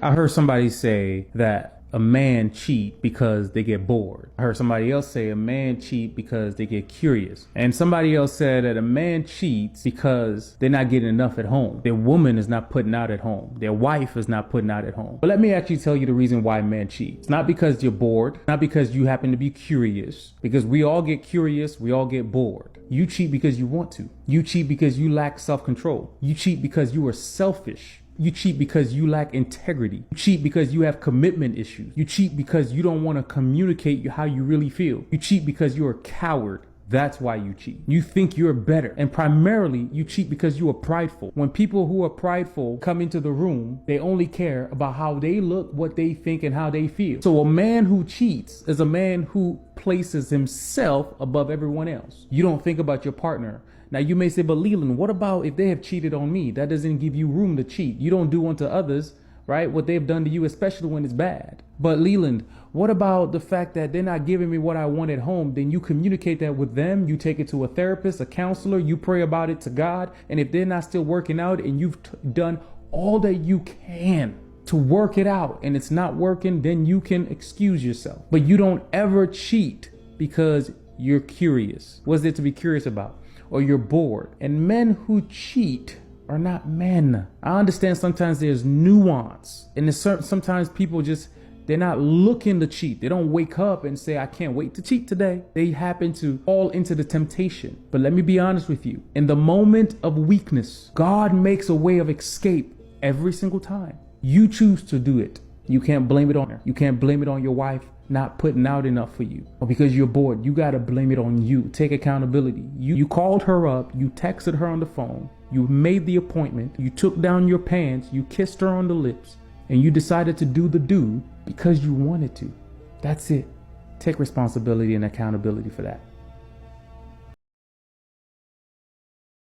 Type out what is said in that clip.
I heard somebody say that a man cheat because they get bored. I heard somebody else say a man cheat because they get curious. And somebody else said that a man cheats because they're not getting enough at home. Their woman is not putting out at home. Their wife is not putting out at home. But let me actually tell you the reason why men cheat. It's not because you're bored, not because you happen to be curious, because we all get curious, we all get bored. You cheat because you want to. You cheat because you lack self-control. You cheat because you are selfish. You cheat because you lack integrity. You cheat because you have commitment issues. You cheat because you don't want to communicate how you really feel. You cheat because you're a coward. That's why you cheat. You think you're better. And primarily, you cheat because you are prideful. When people who are prideful come into the room, they only care about how they look, what they think, and how they feel. So a man who cheats is a man who places himself above everyone else. You don't think about your partner. Now you may say, but Leland, what about if they have cheated on me? That doesn't give you room to cheat. You don't do unto others, right, what they've done to you, especially when it's bad. But Leland, what about the fact that they're not giving me what I want at home? Then you communicate that with them. You take it to a therapist, a counselor. You pray about it to God. And if they're not still working out and you've done all that you can to work it out and it's not working, then you can excuse yourself. But you don't ever cheat because you're curious. What's there to be curious about? Or you're bored. And men who cheat are not men. I understand sometimes there's nuance, and sometimes people they're not looking to cheat. They don't wake up and say, I can't wait to cheat today. They happen to fall into the temptation. But let me be honest with you. In the moment of weakness, God makes a way of escape every single time. You choose to do it. You can't blame it on her. You can't blame it on your wife not putting out enough for you, or because you're bored. You got to blame it on you. Take accountability. You called her up, you texted her on the phone, you made the appointment, you took down your pants, you kissed her on the lips, and you decided to do the do because you wanted to. That's it. Take responsibility and accountability for that.